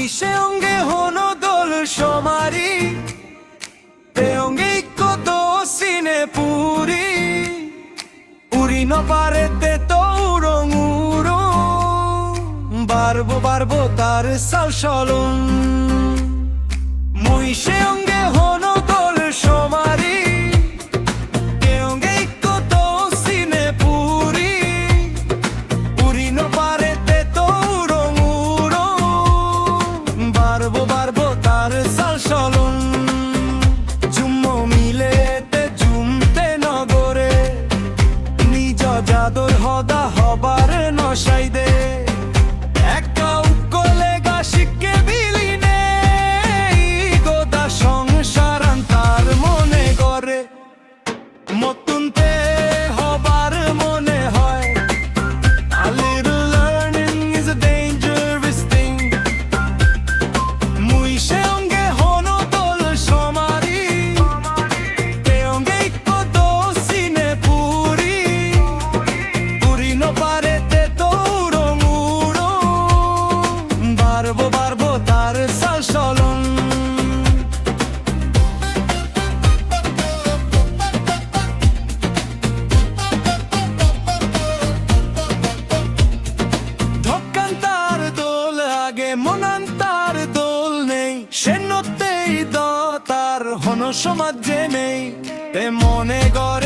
সে অঙ্গে হনো দোল সমারি তে অঙ্গে কত সিনে পুরি উড়ি নপারেতে তো উড়ং বারবো বারবো তার সাল সলং মুই সে অঙ্গে হনো দোল সমারি তে অঙ্গে কত সিনে পুরি উড়ি নপারেতে তো উড়ং বারবো বারবো তার সাল সলং জুম্মো মিলেতে জুমতে নগরে নিজ জাদর হদা হবার নশাই দে মতুনতে হবার মনে হয় a little learning is a dangerous thing মুই সে অঙ্গে হনো দোল সমারি তে অঙ্গে কত সিনে পুরি পুরি নপারেতে তো উড়ং বারবো বারবো তার সাল সলং মনান্তার দোল নেই সে নতেই দ তার হন সমাজে নেই তে মনে করে